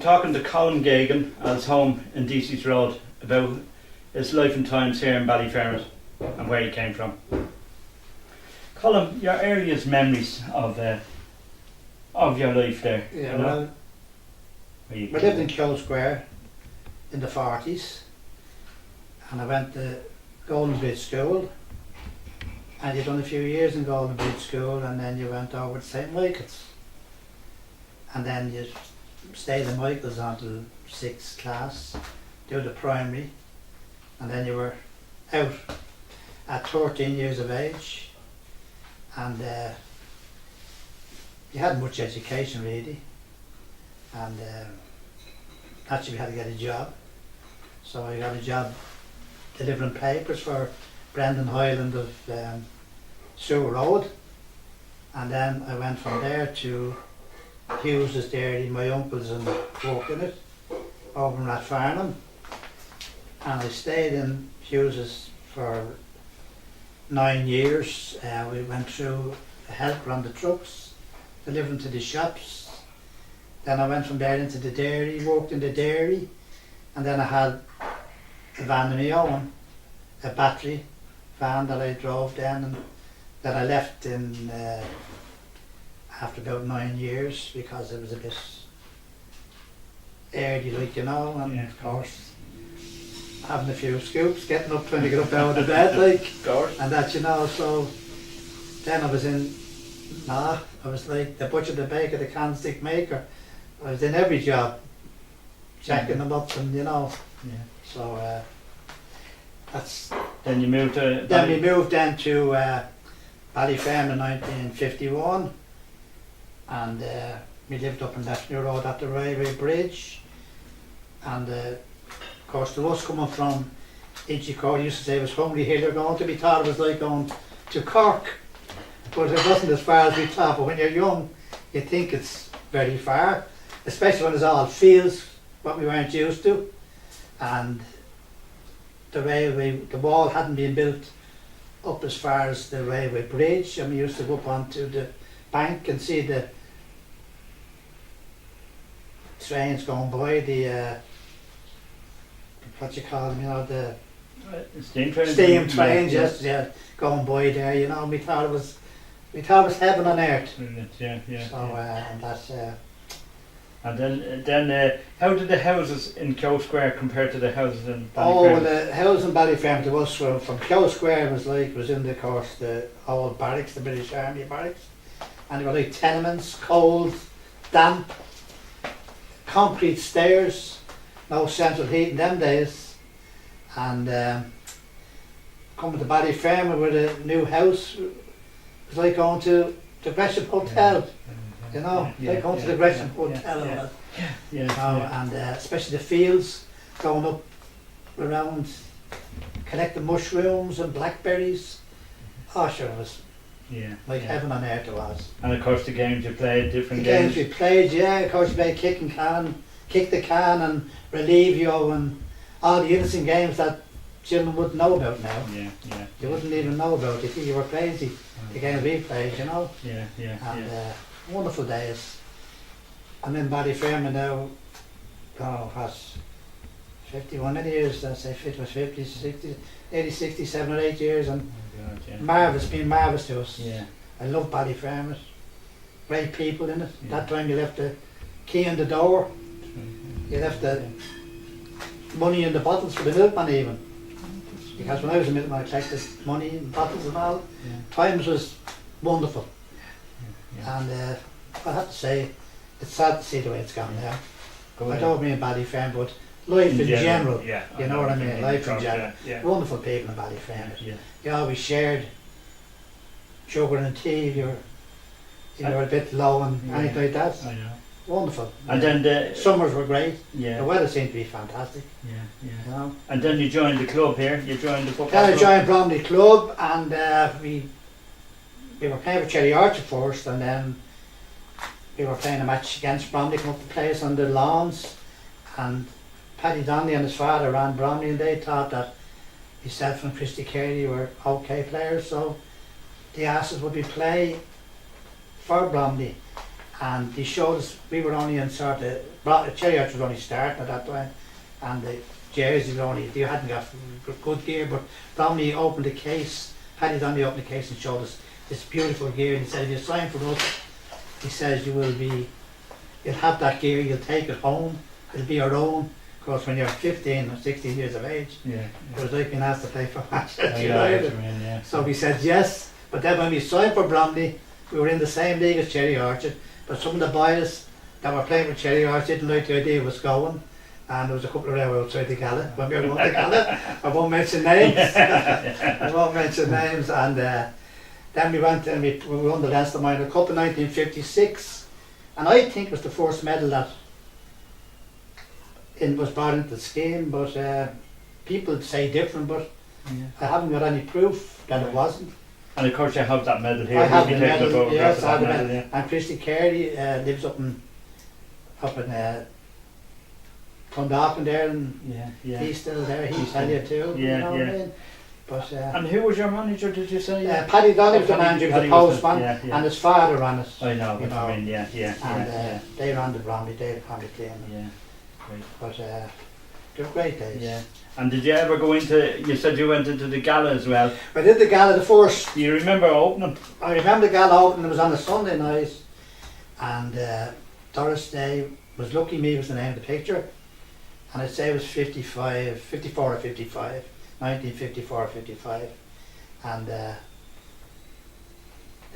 talking to Colm Geohegan at his home in Deasy's Road about his life and times here in Ballyfermot and where he came from. Colm, your earliest memories of your life there? Yeah, you know? well, we lived in Kew Square in the 40s, and I went to Golden Bridge School, and you'd done a few years in Golden Bridge School, and then you went over to St Michael's, and then you stayed in Michael's until 6th class, do the primary, and then you were out at 13 years of age, and you hadn't much education really, and naturally we had to get a job. So I got a job delivering papers for Brendan Highland of Sewer Road, and then I went from there to Hughes's Dairy. My uncle's and worked in it over in Ballyfermot, and I stayed in Hughes's for 9 years. We went through a helper on the trucks, delivering to the shops. Then I went from there into the dairy, worked in the dairy, and then I had a van of my own, a battery van that I drove then, and that I left in after about 9 years because it was a bit early, like, you know, and Yeah. of course having a few scoops, getting up, trying to get up out of bed, like, Of course. and that, you know. So then I was like the butcher, the baker, the candlestick maker. I was in every job, checking them up, and you know. Yeah. So that's. Then you moved to Then we moved then to Ballyfermot in 1951, and we lived up in Lefney Road at the railway bridge, and of course to us coming from Inchicore, used to say it was Hungry Hill you're going to. We thought it was like going to Cork, but it wasn't as far as we thought. But when you're young, you think it's very far, especially when it's all fields, what we weren't used to, and the wall hadn't been built up as far as the railway bridge, and we used to go up onto the bank and see the trains going by, the what you call them, you know, the steam trains. yes, yeah, going by there, you know. And we thought it was heaven on earth. Brilliant, yeah. So and that's And then how did the houses in Kew Square compare to the houses in well, Ballyfermot? the house in Ballyfermot to us from Kew Square was in the course the old barracks, the British Army barracks, and they were like tenements, cold, damp, concrete stairs, no central heat in them days, and coming to Ballyfermot with a new house was like going to the Gresham Hotel. You know, like going to the Gresham Hotel, and especially the fields, going up around, collecting mushrooms and blackberries. Oh, sure, it was like heaven on earth it was. And of course the games you played, different The games we played, of course we played kick the can and relieve you, and all the innocent games that children wouldn't know about now. You wouldn't even know about. You think you were crazy, the games we played, you know. And wonderful days. I'm in Ballyfermot now, past 51 years, I'd say it was 50, 60, 80, 67 or 8 years, and been marvellous to us. I love Ballyfermot, great people in it. That time you left the key in the door, you left the money in the bottles for the milkman even, because when I was a milkman I collected money in bottles and all. Times was wonderful. And I have to say, it's sad to see the way it's gone now. I don't mean Ballyfermot, but life in general, you know what I mean, life in general. Wonderful people in Ballyfermot. You always shared sugar and tea if you were a bit low and anything like that. Wonderful. And then the summers were great. The weather seemed to be fantastic. You know? And then you joined the club here. You joined the football Then I club. joined Bromley Club, and we were playing with Cherry Archer first, and then we were playing a match against Bromley, come up to play us on the lawns, and Paddy Donnelly and his father ran Bromley, and they thought that myself and Christy Carey were okay players, so they asked us would we play for Bromley, and they showed us, we were only in sort of, Cherry Arch was only starting at that time, and the jerseys were only, they hadn't got good gear, but Bromley opened the case, Paddy Donnelly opened the case and showed us this beautiful gear, and he said, if you sign for us, he says you'll have that gear, you'll take it home, it'll be your own. Of course, when you're 15 or 16 years of age, it was like being asked to play for Manchester United. So we said yes, but then when we signed for Bromley, we were in the same league as Cherry Orchard, but some of the boys that were playing with Cherry Orchard didn't like the idea of us going, and there was a couple of rows outside the gala when we were going to gala. I won't mention names. I won't mention names, and then we went and we won the Leinster Minor Cup in 1956, and I think it was the first medal that was brought into the scheme, but people say different, but I haven't got any proof that it wasn't. And of course you have that medal here. I have the medal, yes, I have the medal. Yeah. And Christy Carey lives up in Clondalkin there, and he's still there, he's tell you too, you know what I mean? But, and who was your manager, did you say? Paddy Donnelly was the manager of the postman, and his father ran it. I know what you mean, and they ran the Bromley, David Bromley Clean. Yeah, great. But they were great days. Yeah. And did you ever go into, you said you went into the gala as well? I did the gala, the first. Do you remember opening? I remember the gala opening, it was on a Sunday night, and Doris Day was Lucky Me was the name of the picture, and I'd say it was 54 or 55, 1954 or 55, and it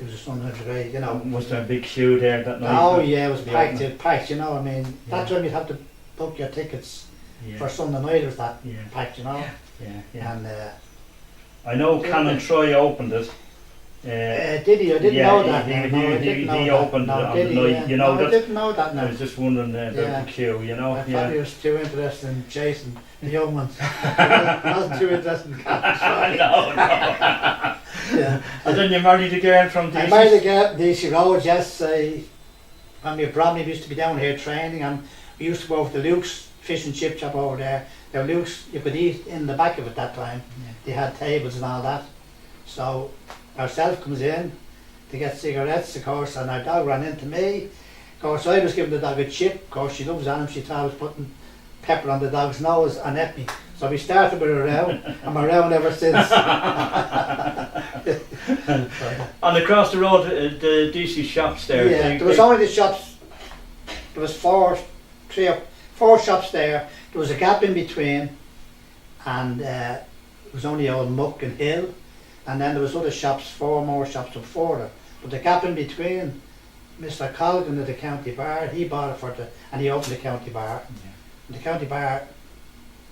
was a Sunday night, you know. Was there a big queue there that night? Oh yeah, it was packed, you know, I mean, that time you'd have to book your tickets for Sunday night, it was that packed, you know. And I know Canon Troy opened it. Did he? I didn't know that. He opened it on the night. You know, I didn't know that. I was just wondering about the queue. You know, I thought he was too interested in Jason, the young ones. I wasn't too interested in Canon Troy. No. And then you married a girl from DC. I married a girl from DC Road. Yes, when we were Bromley, we used to be down here training, and we used to go over to Luke's fish and chip shop over there. Now Luke's, you could eat in the back of it that time. They had tables and all that. So ourself comes in to get cigarettes, of course, and our dog ran into me. Of course, I was giving the dog a chip. Of course, she loves animals. She thought I was putting pepper on the dog's nose and ate me. So we started with a row, and we're around ever since. And across the road, the DC shops there. Yeah, there was only the shops. There was four shops there. There was a gap in between, and it was only old muck and hill. And then there was other shops, 4 more shops up further. But the gap in between, Mr. Colgan of the county bar, he bought it and he opened the county bar. And the county bar,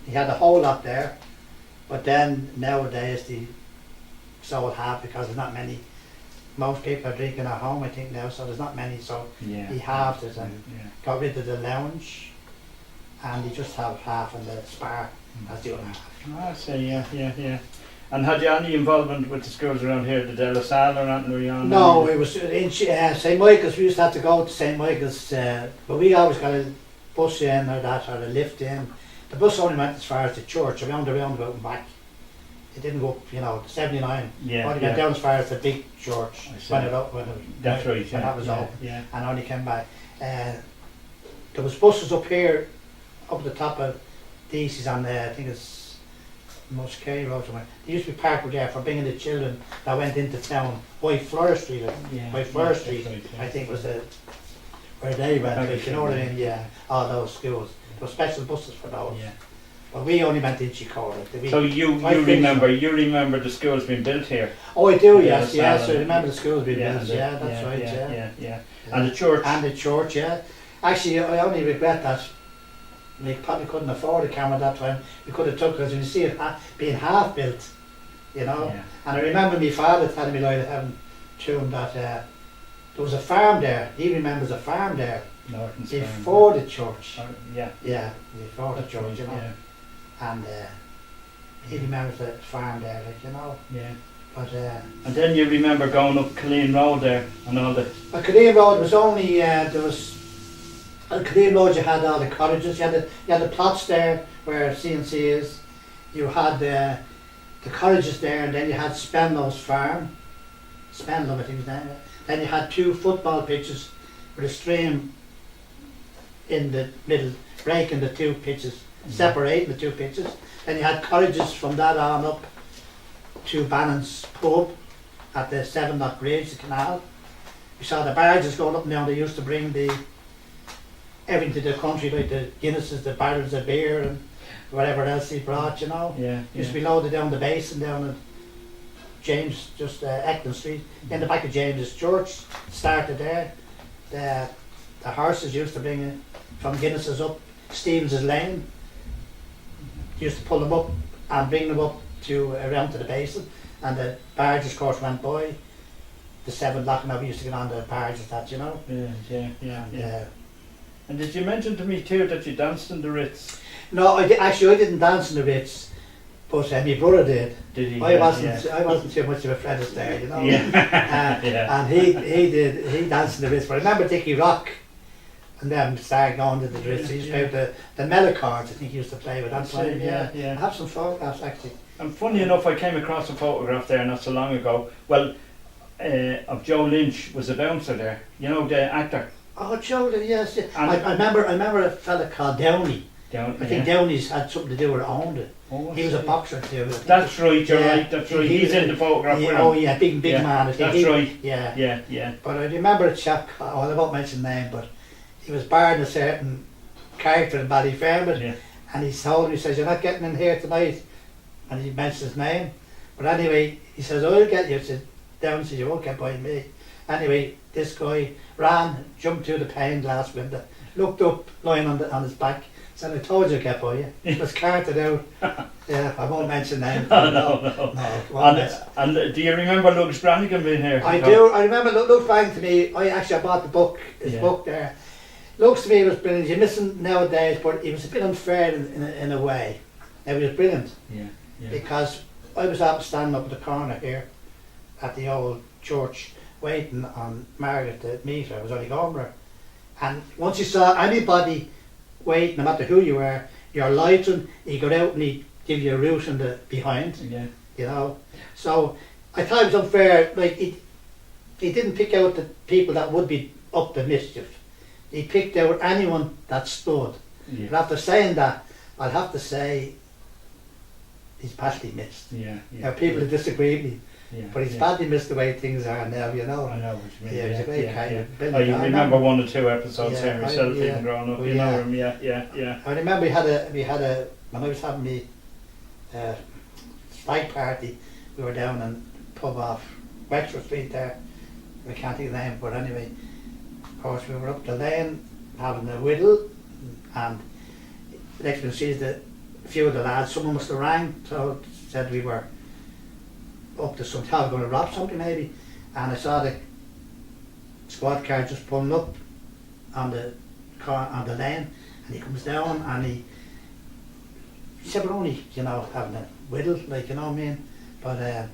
he had a whole lot there, but then nowadays they sold half because there's not many. Most people are drinking at home, I think now, so there's not many. So he halved it and got rid of the lounge, and he just have half in the spar as the other half. I see, yeah. And had you any involvement with the schools around here, the De La Salle or anything? Were you on? No, it was in St. Michael's. We used to have to go to St. Michael's, but we always got a bus in or a lift in. The bus only went as far as the church, around the roundabout and back. It didn't go up, you know, 79. Only went down as far as the big church when that was open, and only came back. There was buses up here, up the top of Deasy's on there. I think it's Muscary Road somewhere. They used to be parked there for bringing the children that went into town. White Flower Street, Street, I think was where they went. You know what I mean? Yeah, all those schools. There were special buses for those. But we only went in Chicago. So you remember the schools being built here? Oh, I do. Yes. I remember the schools being built. Yeah, that's right. Yeah. And the church. And the church. Yeah. Actually, I only regret that. We probably couldn't afford a camera that time. We could have took, because you see it being half built, you know. And I remember my father telling me, like, having to him that there was a farm there. He remembers a farm there before the church. Before the church, you know. And he remembers the farm there, like, you know. But and then you remember going up Colleen Road there and all the. Colleen Road was only on Colleen Road you had all the cottages, you had the plots there where CNC is, you had the cottages there, and then you had Spenlow's farm, Spenlow I think his name, then you had 2 football pitches with a stream in the middle, breaking the two pitches, separating the two pitches. Then you had cottages from that on up to Bannon's pub at the 7 Knot Bridge, the canal. You saw the barges going up and down. They used to bring everything to the country, like the Guinnesses, the barrels of beer and whatever else he brought, you know. Used to be loaded down the basin down at James, just Eckton Street. In the back of James's Church, started there. The horses used to bring it from Guinness's up Stevens's Lane. Used to pull them up and bring them up to around to the basin, and the barges, of course, went by. The 7 Lock, and we used to get on the barges, that, you know. And did you mention to me too that you danced in the Ritz? No, I didn't dance in the Ritz, but my brother did. Did he? I wasn't too much of a Fred Astaire, you know. And he danced in the Ritz. But I remember Dickie Rock and them started going to the Ritz. He used to play with the mellow cards, I think he used to play with that time. I have some photographs actually. And funny enough, I came across a photograph there not so long ago. Well, of Joe Lynch was a bouncer there. You know, the actor. Oh, Joe, yes. I remember a fella called Downey. I think Downey's had something to do with it, owned it. He was a boxer too. That's right, you're right, that's right. He's in the photograph with him. Oh yeah, big man. That's right. Yeah. But I remember a chap, I won't mention the name, but he was barred a certain character in Ballyfermot, and he told him, he says, "You're not getting in here tonight," and he mentioned his name. But anyway, he says, "I'll get you." I said, Down says, "You won't get by me." Anyway, this guy ran, jumped through the pane glass window, looked up, lying on his back, said, "I told you I'd get by you." It was carted out. I won't mention names. No. And do you remember Lux Brannigan being here? I do. I remember Lux Brannigan to me. I bought the book, his book there. Lux to me was brilliant. You miss him nowadays, but he was a bit unfair in a way. He was brilliant. Because I was standing up at the corner here at the old church waiting on Margaret to meet her. I was only going with her. And once you saw anybody waiting, no matter who you were, you're lighting, you go out and he'd give you a route in the behind. You know. So I thought it was unfair. Like he didn't pick out the people that would be up to mischief. He picked out anyone that stood. But after saying that, I'll have to say he's badly missed. There are people who disagree with me. But he's badly missed the way things are now, you know. I know what you mean. He's a great guy. I remember 1 or 2 episodes there myself, even growing up. You know him, I remember we had a when I was having me strike party, we were down in pub off Wexford Street there. I can't think of the name, but anyway, of course we were up the lane having a whittle, and the next thing sees that a few of the lads, someone must have rang, so said we were up to some town going to rob something maybe, and I saw the squad car just pulling up on the lane, and he comes down and he said, "We're only, you know, having a whittle, like, you know what I mean, but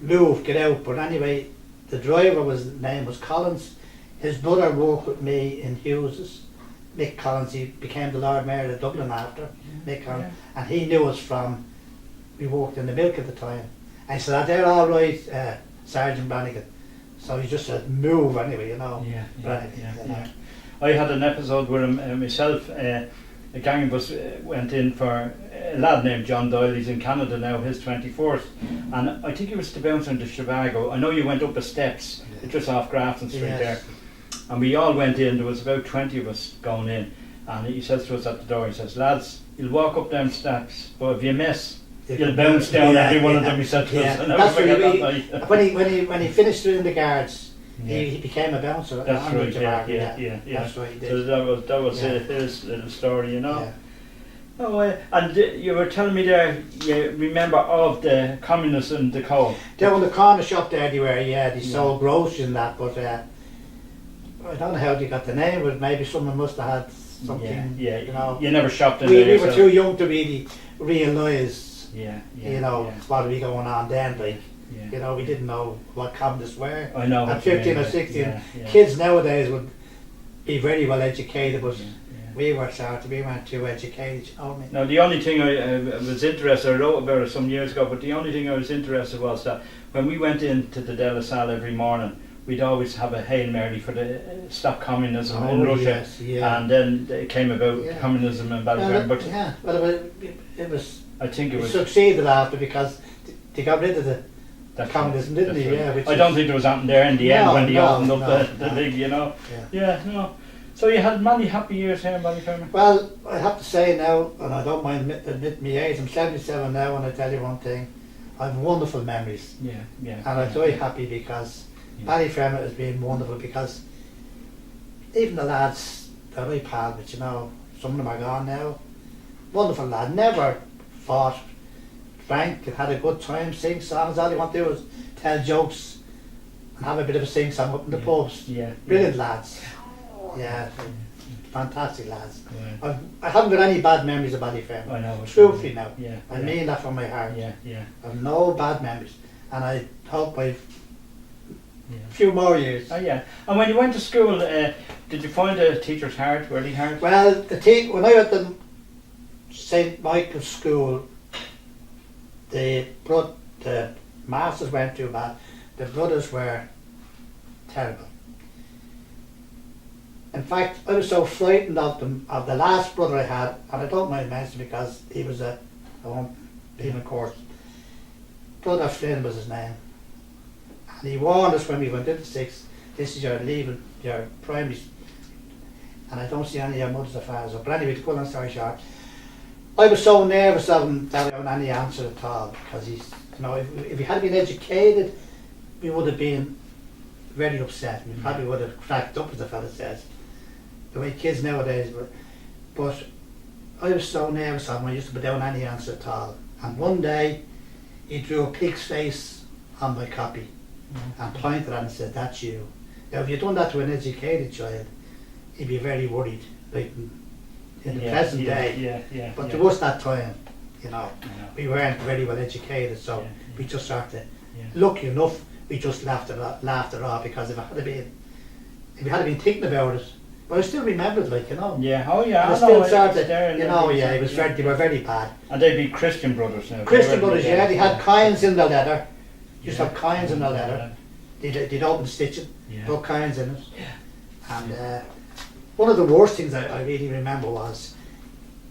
move, get out." But anyway, the driver name was Collins. His brother worked with me in Hughes's, Mick Collins. He became the Lord Mayor of Dublin after Mick Collins, and he knew us from, we worked in the milk at the time. And he said, "They're all right, Sergeant Brannigan." So he just said, "Move," anyway, you know. I had an episode with him myself. A gang of us went in for a lad named John Doyle. He's in Canada now, his 24th. And I think he was to bounce into Chicago. I know you went up the steps, just off Grafton Street there. And we all went in, there was about 20 of us going in. And he says to us at the door, he says, "Lads, you'll walk up them steps, but if you miss, you'll bounce down every one of them," he said to us. And I never forget that night. When he finished doing the guards, he became a bouncer. That's right, That's right, he did. So that was his little story, you know. Oh, and you were telling me there, you remember of the communists in the Colm? Down in the corner shop there they were, they sold groceries and that, but I don't know how they got the name, but maybe someone must have had something, you know. You never shopped in there. We were too young to really realise, you know, what would be going on then, like. You know, we didn't know what communists were. I know. At 15 or 16, kids nowadays would be very well educated, but we weren't too educated, you know what I mean? Now, the only thing I was interested, I wrote about it some years ago, but the only thing I was interested was that when we went into the De La Salle every morning, we'd always have a Hail Mary for the stop communism in Russia, yes, yeah. and then it came about communism in Ballyfermot. But it was. I think it was succeeded after because they got rid of the communism, didn't they? Right. Yeah. I don't think there was anything there in the end when they opened up the big, you know. Yeah. No. So you had many happy years here in Ballyfermot. Well, I have to say now, and I don't mind admitting my age, I'm 77 now, and I tell you one thing, I have wonderful memories. Yeah. And I'm very happy because Ballyfermot has been wonderful because even the lads that I palled with, you know, some of them are gone now. Wonderful lad, never fought, drank, had a good time, sing songs. All you want to do is tell jokes and have a bit of a sing song up in the pubs. Brilliant lads. Yeah, fantastic lads. Yeah. I haven't got any bad memories of Ballyfermot. I know. Truthfully now. I mean mean that from my heart. Yeah. I have no bad memories, and I hope I've a few more years. Oh yeah. And when you went to school, did you find the teachers hard, really hard? Well, when I went to St. Michael's School, the masters weren't too bad. The brothers were terrible. In fact, I was so frightened of them, of the last brother I had, and I don't mind mentioning because he was I won't leave him, of course. Brother Flynn was his name. And he warned us when we went into sixth, this is your leaving, your primary, and I don't see any of your mothers or fathers. But anyway, to cut a long story short, I was so nervous of him that I didn't have any answer at all, because he's, you know, if he had been educated, we would have been very upset. We probably would have cracked up, as the fella says. The way kids nowadays were. But I was so nervous of him, I used to put down any answer at all. And one day, he drew a pig's face on my copy and pointed at it and said, "That's you." Now, if you'd done that to an educated child, he'd be very worried, like in the present day. But to us that time, you know, we weren't very well educated, so we just sort of, lucky enough, we just laughed it off, because if we had been thinking about it, but I still remember it, like, you know. Yeah, oh yeah, I still started, you know, it was they were very bad. And they'd be Christian brothers now. Christian brothers, they had coins in the leather. Used to have coins in the leather. They'd open the stitching, put coins in it. And one of the worst things I really remember was,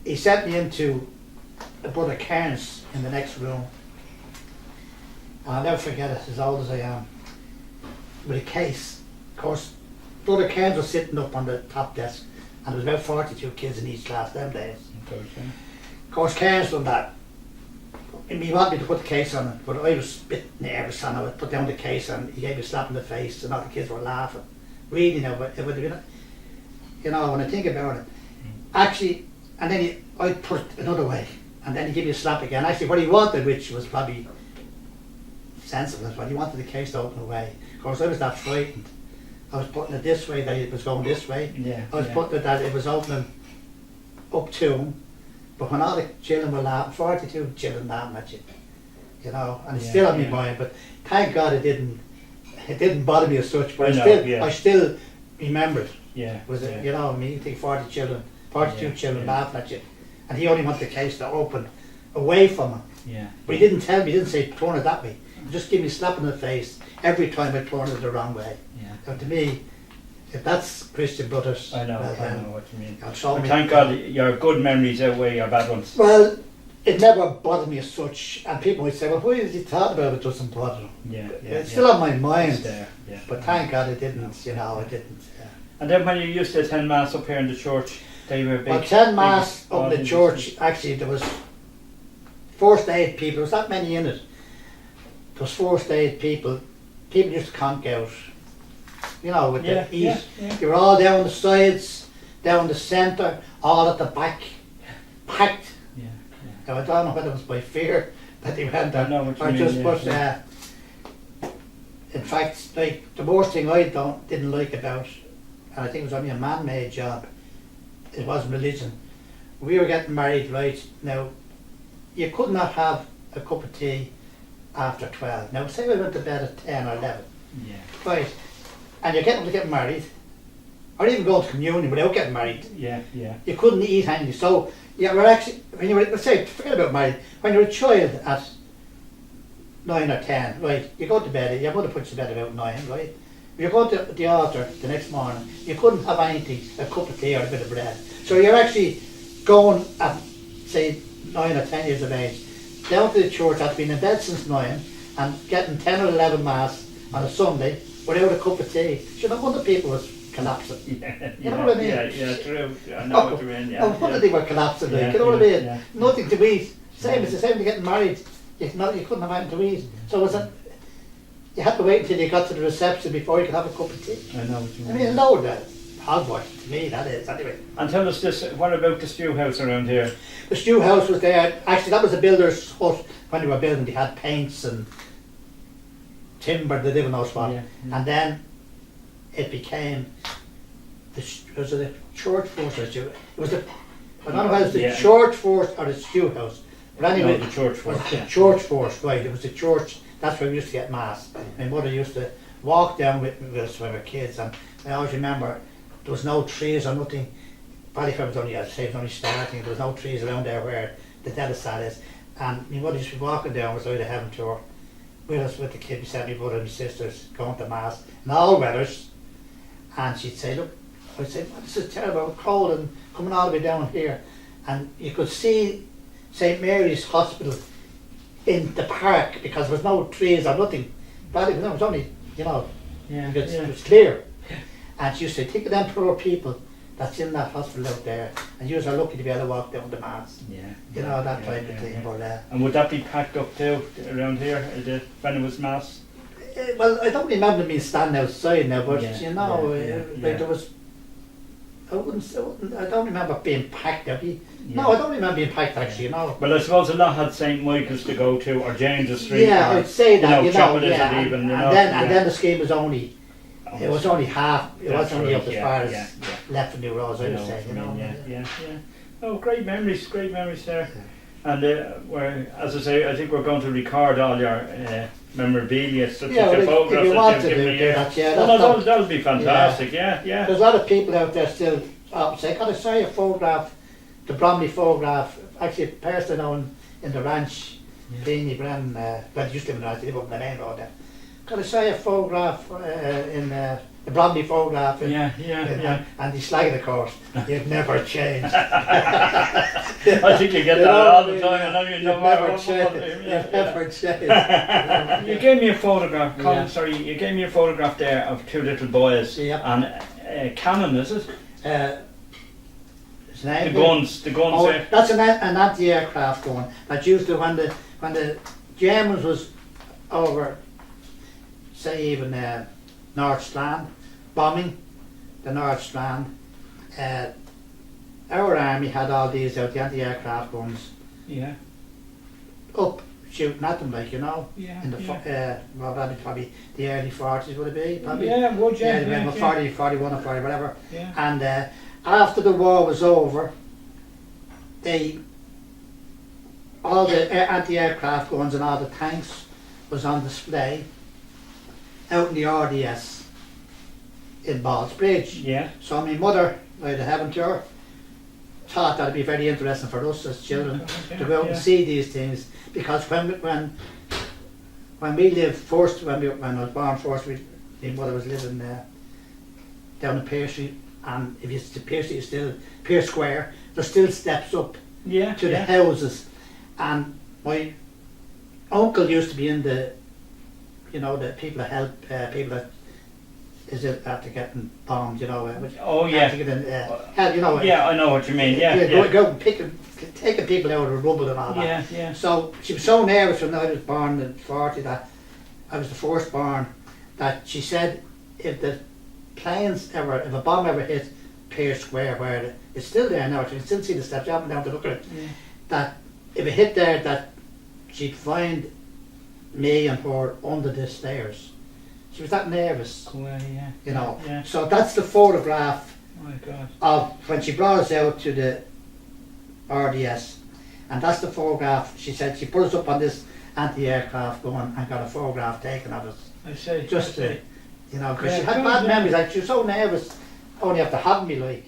he sent me into a brother Cairns in the next room. And I'll never forget it, as old as I am, with a case. Of course, Brother Cairns was sitting up on the top desk, and there was about 42 kids in each class them days. Of course, Cairns done that. He wanted me to put the case on it, but I was a bit nervous, and I would put down the case, and he gave me a slap in the face, and all the kids were laughing. Really, now, it would have been, you know, when I think about it, actually, and then I'd put it another way, and then he gave me a slap again. Actually, what he wanted, which was probably sensible, but he wanted the case to open away. Of course, I was that frightened. I was putting it this way, that it was going this way. I was putting it that it was opening up to him. But when all the children were laughing, 42 children laughing at you, you know, and it's still on my mind. But thank God it didn't bother me as such. But I still remember it. You know, I mean, you think 42 children laughing at you, and he only wanted the case to open away from him. But he didn't tell me. He didn't say turn it that way. He just give me a slap in the face every time I turned it the wrong way. So to me, if that's Christian brothers, I know what you mean. Thank God your good memories outweigh your bad ones. Well, it never bothered me as such, and people would say, "Well, why did you talk about it? Doesn't bother them." It's still on my mind. But thank God it didn't. You know, it didn't. And then when you used to attend mass up here in the church, they were big. Well, attend mass up in the church. Actually, there was first aid people. There was that many in it. There was first aid people. People used to conk out. You know, with the heat. You were all down the sides, down the centre, all at the back, packed. Now, I don't know whether it was by fear that they went there, or just, but in fact, like, the worst thing I didn't like about, and I think it was only a man-made job, it wasn't religion. We were getting married, right? Now, you could not have a cup of tea after 12. Now, say we went to bed at 10 or 11. Right. And you're getting to get married, or even go to communion without getting married. You couldn't eat anything. So you were actually, when you were, let's say, forget about married, when you were a child at 9 or 10, right, you go to bed, your mother puts you to bed about 9, right, you go to the altar the next morning, you couldn't have anything, a cup of tea or a bit of bread. So you're actually going at, say, 9 or 10 years of age, down to the church after being in bed since 9 and getting 10 or 11 mass on a Sunday without a cup of tea. So no wonder people was collapsing. You know what I mean? Yeah, true. I know what you mean. Yeah, no wonder they were collapsing. Like, you know what I mean? Yeah. Nothing to eat. It's the same to getting married. You couldn't have anything to eat. So was it? You had to wait until you got to the reception before you could have a cup of tea. I know what you mean. I mean, no, the hogwash to me that is anyway. And tell us this. What about the stew house around here? The stew house was there. Actually, that was a builder's hut. When they were building, they had paints and timber. They live in those spots. And then it became was it the church force or it was the I don't know whether it was the church force or the stew house. But anyway, the church force. The church force, right? It was the church. That's where we used to get mass. My mother used to walk down with us when we were kids, and I always remember there was no trees or nothing. Ballyfermot was only, I'd say, it was only starting. There was no trees around there where the Delisad is. And my mother used to be walking down with us, the heaven tour, with us, with the kids, beside my brother and my sisters, going to mass in all weathers. And she'd say, look, I'd say, this is terrible, cold and coming all the way down here. And you could see St. Mary's Hospital in the park because there was no trees or nothing. But it was only, you know, it was clear. And she used to say, think of them poor people that's in that hospital out there, and you are lucky to be able to walk down the mass. You know, that type of thing. But, and would that be packed up too around here when it was mass? Well, I don't remember me standing outside now, but you know, like there was. I don't remember being packed. No, I don't remember being packed actually. You know. Well, I suppose a lot had St. Michael's to go to, or James's Street. Yeah, or, I'd say that. You know, even. And then the scheme was only. It was only half. It wasn't only up as far as left and New Roads. I was saying, you know. Yeah. Oh, great memories there. And where, as I say, I think we're going to record all your memorabilia, such as your photographs. If you want to do that, that'll be fantastic. Yeah. There's a lot of people out there still. Say, can I say a photograph? The Bromley photograph. Actually, a person on in the ranch, Beanie Brennan. Well, used to live in the ranch. They live up on the main road there. Can I say a photograph in the Bromley photograph? And he's slagging the course. You've never changed. I think you get that all the time. You've never changed. You gave me a photograph, Colm, sorry, you gave me a photograph there of two little boys. And cannon, is it? The guns there. That's an anti-aircraft gun. That's used to when the Germans was over, say even North Strand, bombing the North Strand. Our army had all these out, the anti-aircraft guns. Up shooting at them, like, you know. In the well, that'd be probably the early 40s, would it be? Probably. Would you? 40, 41 or 40, whatever. And after the war was over, all the anti-aircraft guns and all the tanks was on display out in the RDS in Ballsbridge. So my mother, I'd have to her, thought that'd be very interesting for us as children to go out and see these things, because when we lived first, when I was born first, my mother was living down in Pearse Street, and if you to Pearse Street, still Pearse Square, there's still steps up to the houses, and my uncle used to be in the, you know, the people that help people that is it after getting bombed, you know. To get in, help, you know. I know what you mean. Go taking people out of the rubble and all that. So she was so nervous when I was born in 40 that I was the first born, that she said if the planes ever, if a bomb ever hit Pearse Square, where it's still there now, you can still see the steps, you haven't been down to look at it, that if it hit there, that she'd find me and her under the stairs. She was that nervous, you know. So that's the photograph of when she brought us out to the RDS, and that's the photograph. She said she put us up on this anti-aircraft gun and got a photograph taken of us. Just to, you know, because she had bad memories. Like, she was so nervous, only after having me, like.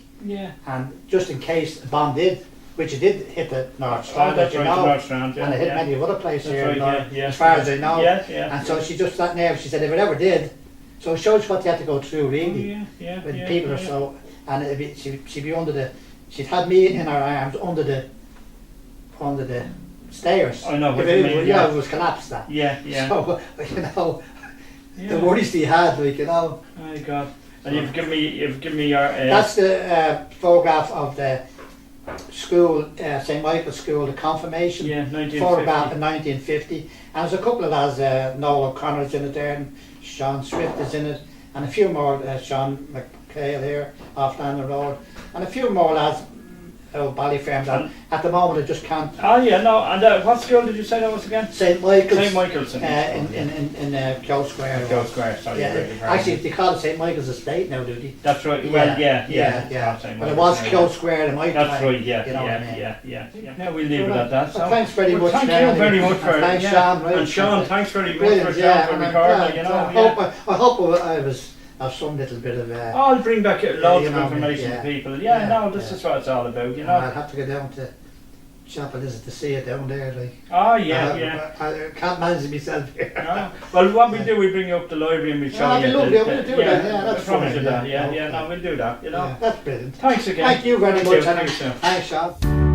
And just in case a bomb did, which it did hit the North Strand, that's you right, know, North Strand, and it hit many other places here, right, as far as I know. And so she just that nervous. She said if it ever did, So it shows what you had to go through, really. When people are so, and she'd be under the, she'd had me in her arms under the stairs. I know what If you it, mean. yeah, it was collapsed. That. Yeah. So you know, the worries he had, like you know. My God. And you've given me your. That's the photograph of the school, St Michael's School, the confirmation. Yeah, 1950. Photograph in 1950. And there's a couple of lads, Noel O'Connor's in it there, and Sean Swift is in it, and a few more, Sean McHale here, off Landon Road, and a few more lads, Ballyfermot, that at the moment I just can't. Oh yeah, no, and what school did you say that was again? St Michael's. St Michael's in Keogh Square. Keogh Square, sorry. Actually, they call it St Michael's Estate now, do they? That's right. Well, yeah. But it was Keogh Square in my time. That's right. Yeah, you know what I mean? Yeah. Now we'll leave it at that. So. Well, thanks very much. Thank you very much for thanks, Sean. Right? And Sean, thanks very much Brilliant, for recording. You know, I hope I was of some little bit of. I'll bring back loads of know, information to people. This is what it's all about. You know. I'll have to go down to Chapel to see it down there. Like. Oh yeah. I can't manage myself here. No. Well, what we do, we bring you up the library and we show you. We'll do that. Yeah, that's promise you fine. that. No, we'll do that. You know. That's brilliant. Thanks again. Thank you very much. Thanks, Thanks, Sean.